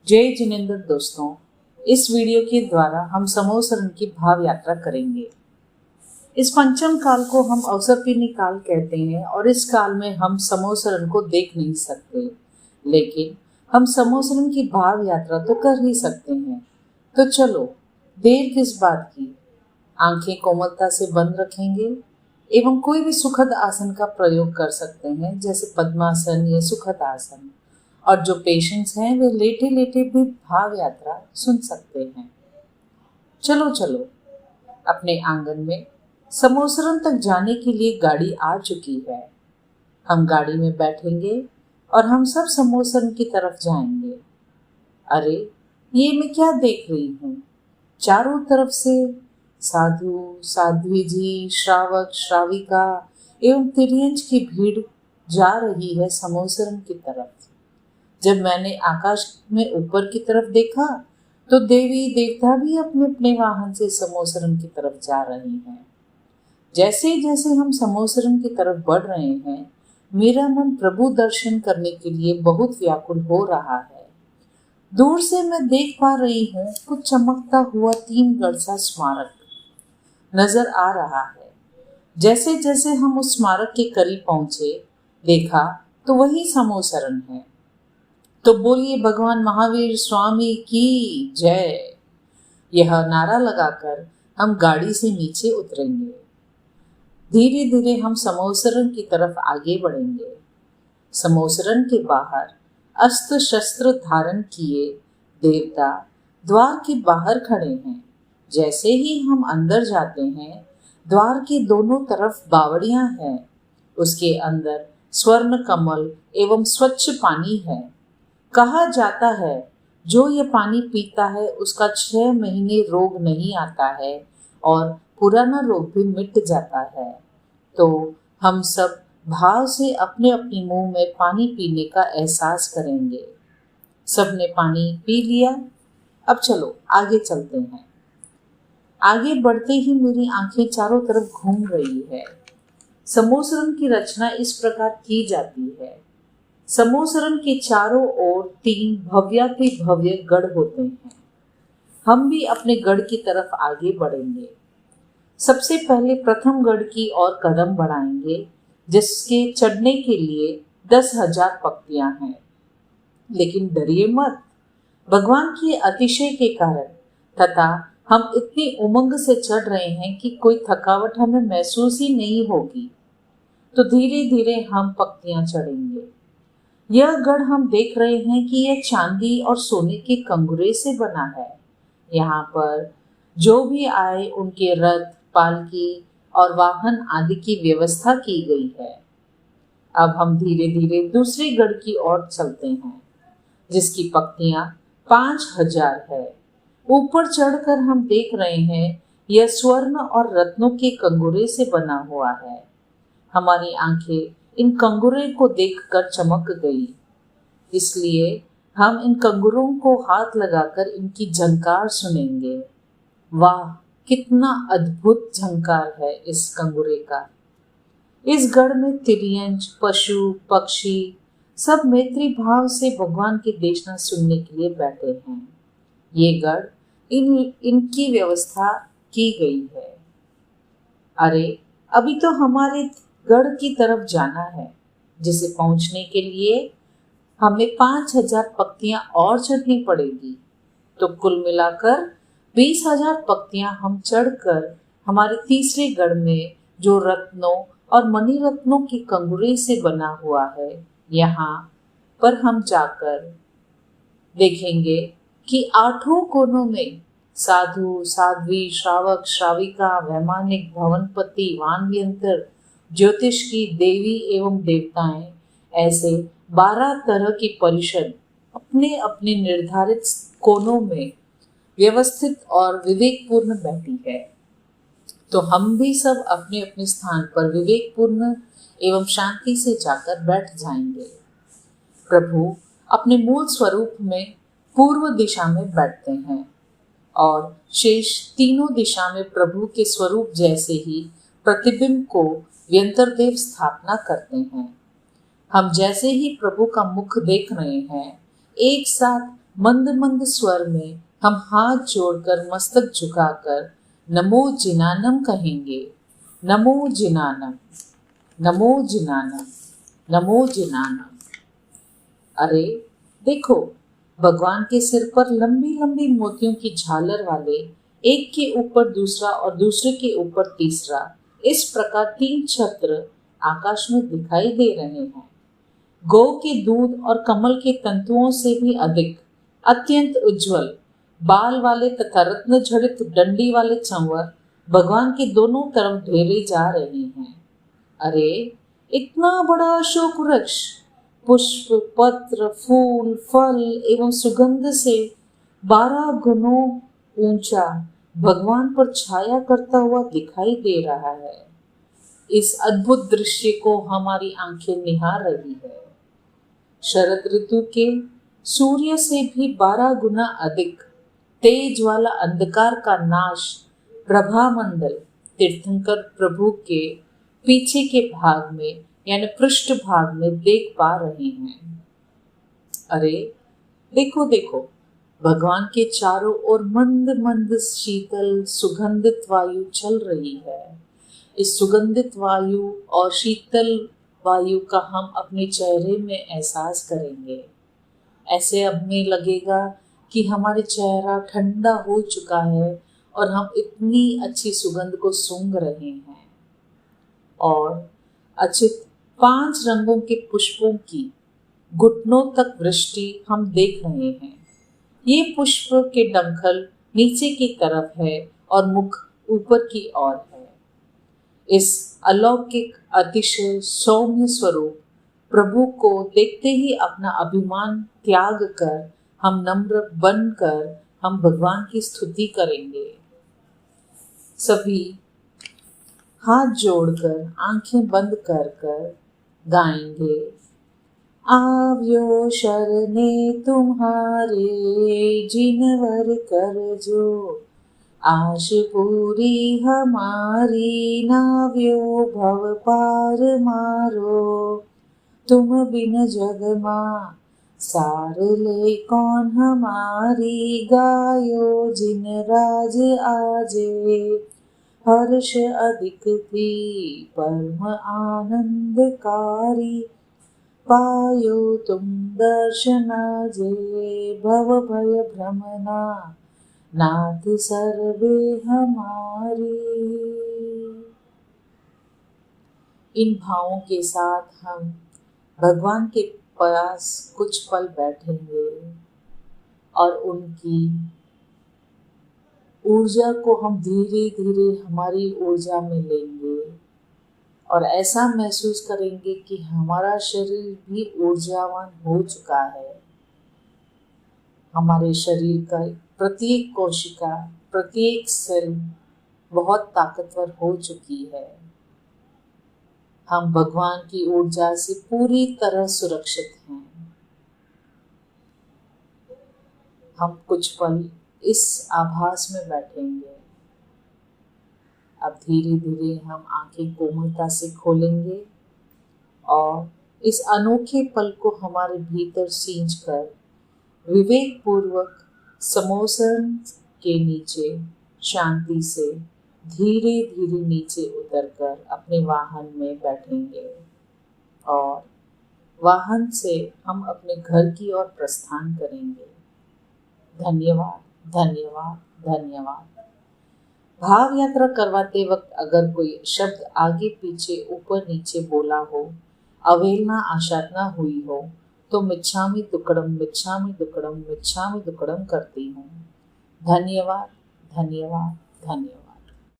जय जिनेंद्र दोस्तों, इस वीडियो के द्वारा हम समूह शरण की भाव यात्रा करेंगे। इस पंचम काल को हम अवसरपीनी काल कहते हैं और इस काल में हम समूह शरण को देख नहीं सकते, लेकिन हम समूह शरण की भाव यात्रा तो कर ही सकते हैं। तो चलो देर किस बात की, आंखें कोमलता से बंद रखेंगे एवं कोई भी सुखद आसन का प्रयोग कर सकते हैं, जैसे पद्मासन या सुखद आसन। और जो पेशेंट्स हैं वे लेटे लेटे भी भाव यात्रा सुन सकते हैं। चलो चलो, अपने आंगन में समूह शरण तक जाने के लिए गाड़ी आ चुकी है। हम गाड़ी में बैठेंगे और हम सब समूह शरण की तरफ जाएंगे। अरे, ये मैं क्या देख रही हूँ? चारों तरफ से साधु, साध्वी जी, श्रावक, श्राविका एवं तिर्यंच की भीड़ जा रही है समूह शरण की तरफ। जब मैंने आकाश में ऊपर की तरफ देखा तो देवी देवता भी अपने अपने वाहन से समूह शरण की तरफ जा रहे हैं। जैसे जैसे हम समूह शरण की तरफ बढ़ रहे हैं, मेरा मन प्रभु दर्शन करने के लिए बहुत व्याकुल हो रहा है। दूर से मैं देख पा रही हूँ कुछ चमकता हुआ 3 गढ़ सा स्मारक नजर आ रहा है। जैसे जैसे हम उस स्मारक के करीब पहुंचे, देखा तो वही समूह शरण है। तो बोलिए भगवान महावीर स्वामी की जय। यह नारा लगाकर हम गाड़ी से नीचे उतरेंगे। धीरे धीरे हम समूह शरण की तरफ आगे बढ़ेंगे। समूह शरण के बाहर अस्त्र शस्त्र धारण किए देवता द्वार के बाहर खड़े हैं। जैसे ही हम अंदर जाते हैं, द्वार के दोनों तरफ बावड़ियां हैं। उसके अंदर स्वर्ण कमल एवं स्वच्छ पानी है। कहा जाता है जो ये पानी पीता है उसका 6 महीने रोग नहीं आता है और पुराना रोग भी मिट जाता है। तो हम सब भाव से अपने अपने मुंह में पानी पीने का एहसास करेंगे। सबने पानी पी लिया। अब चलो आगे चलते हैं। आगे बढ़ते ही मेरी आंखें चारों तरफ घूम रही है। समूह शरण की रचना इस प्रकार की जाती है। समूह शरण के चारों ओर 3 भव्याति भव्य गढ़ होते हैं। हम भी अपने गढ़ की तरफ आगे बढ़ेंगे। सबसे पहले प्रथम गढ़ की ओर कदम बढ़ाएंगे, जिसके चढ़ने के लिए 10,000 पक्तियां हैं। लेकिन डरिए मत, भगवान के अतिशय के कारण तथा हम इतनी उमंग से चढ़ रहे हैं कि कोई थकावट हमें महसूस ही नहीं होगी। तो धीरे धीरे हम पक्तियां चढ़ेंगे। यह गढ़ हम देख रहे हैं कि यह चांदी और सोने के कंगूरे से बना है। यहाँ पर जो भी आए उनके रथ, पालकी और वाहन आदि की व्यवस्था की गई है। अब हम धीरे धीरे दूसरे गढ़ की ओर चलते हैं, जिसकी पक्तियां 5,000 है। ऊपर चढ़कर हम देख रहे हैं यह स्वर्ण और रत्नों के कंगूरे से बना हुआ है। हमारी आंखें इन कंगूरे को देखकर चमक गई, इसलिए हम इन कंगूरों को हाथ लगाकर इनकी झंकार सुनेंगे। वाह, कितना अद्भुत झंकार है इस कंगूरे का। इस गढ़ में तिर्यंच, पशु, पक्षी सब मैत्री भाव से भगवान की देशना सुनने के लिए बैठे हैं। ये गढ़ इनकी व्यवस्था की गई है। अरे, अभी तो हमारे गढ़ की तरफ जाना है, जिसे पहुंचने के लिए हमें 5,000 पक्तियां और चढ़नी पड़ेगी। तो कुल मिलाकर 20,000 पक्तियां हम चढ़कर हमारे तीसरे गढ़ में, जो रत्नों और मणि रत्नों के कंगूरे से बना हुआ है, यहाँ पर हम जाकर देखेंगे कि 8 कोनों में साधु, साध्वी, श्रावक, श्राविका, वैमानिक, भवनपति, वानव्यंतर, ज्योतिष की देवी एवं देवताएं, ऐसे 12 तरह की परिषद अपने अपने निर्धारित कोनों में व्यवस्थित और विवेकपूर्ण बैठी है। तो हम भी सब अपने अपने स्थान पर विवेकपूर्ण एवं शांति से जाकर बैठ जाएंगे। प्रभु अपने मूल स्वरूप में पूर्व दिशा में बैठते हैं और शेष तीनों दिशा में प्रभु के स्वरूप जैसे ही प्रतिबिंब को व्यंतरदेव स्थापना करते हैं। हम जैसे ही प्रभु का मुख देख रहे हैं, एक साथ मंद मंद स्वर में हम हाथ जोड़कर मस्तक झुकाकर नमो जिनानम कहेंगे। नमो जिनानम, नमो जिनानम, नमो जिनानम। अरे देखो, भगवान के सिर पर लंबी लंबी मोतियों की झालर वाले, एक के ऊपर दूसरा और दूसरे के ऊपर तीसरा, इस प्रकार 3 छत्र आकाश में दिखाई दे रहे हैं। गौ के दूध और कमल के तंतुओं से भी अधिक अत्यंत उज्जवल बाल वाले तथा रत्न जड़ित डंडी वाले चंवर भगवान के दोनों तरफ ढेरे जा रहे हैं। अरे इतना बड़ा अशोक वृक्ष पुष्प, पत्र, फूल, फल एवं सुगंध से 12 गुणों ऊंचा भगवान पर छाया करता हुआ दिखाई दे रहा है। इस अद्भुत दृश्य को हमारी आंखें निहार रही है। शरद ऋतु के सूर्य से भी 12 गुना अधिक तेज वाला अंधकार का नाश प्रभा मंडल तीर्थंकर प्रभु के पीछे के भाग में यानी पृष्ठ भाग में देख पा रहे हैं। अरे देखो देखो, भगवान के चारों ओर मंद मंद शीतल सुगंधित वायु चल रही है। इस सुगंधित वायु और शीतल वायु का हम अपने चेहरे में एहसास करेंगे। ऐसे अब में लगेगा कि हमारे चेहरा ठंडा हो चुका है और हम इतनी अच्छी सुगंध को सूंघ रहे हैं। और अचित 5 रंगों के पुष्पों की घुटनों तक वृष्टि हम देख रहे हैं। ये पुष्प के डंखल नीचे की तरफ है और मुख ऊपर की ओर है। इस अलौकिक अतिशय सौम्य स्वरूप प्रभु को देखते ही अपना अभिमान त्याग कर हम नम्र बनकर हम भगवान की स्तुति करेंगे। सभी हाथ जोड़कर आंखें बंद कर कर गाएंगे। आव्यो शरणे तुम्हारे जिनवर कर जो, आश पूरी हमारी नाव्यो भव पार मारो। तुम बिन जग माँ सार ले कौन हमारी, गायो जिन राज आजे हर्ष अधिक थी परम आनंदकारी। पायो तुम दर्शना जे भव भय भ्रमना, नाथ सर्वे हमारी। इन भावों के साथ हम भगवान के पास कुछ पल बैठेंगे और उनकी ऊर्जा को हम धीरे धीरे हमारी ऊर्जा में लेंगे और ऐसा महसूस करेंगे कि हमारा शरीर भी ऊर्जावान हो चुका है। हमारे शरीर का प्रत्येक कोशिका, प्रत्येक सेल बहुत ताकतवर हो चुकी है। हम भगवान की ऊर्जा से पूरी तरह सुरक्षित हैं। हम कुछ पल इस आभास में बैठेंगे। अब धीरे धीरे हम आंखें कोमलता से खोलेंगे और इस अनोखे पल को हमारे भीतर सींचकर विवेक पूर्वक समोसन के नीचे शांति से धीरे धीरे नीचे उतरकर अपने वाहन में बैठेंगे और वाहन से हम अपने घर की ओर प्रस्थान करेंगे। धन्यवाद, धन्यवाद, धन्यवाद। भाव यात्रा करवाते वक्त अगर कोई शब्द आगे पीछे ऊपर नीचे बोला हो, अवहेलना आशातना हुई हो, तो मिच्छामि दुक्कडम, मिच्छामि दुक्कडम, मिच्छामि दुक्कडम करती हूँ। धन्यवाद, धन्यवाद, धन्यवाद।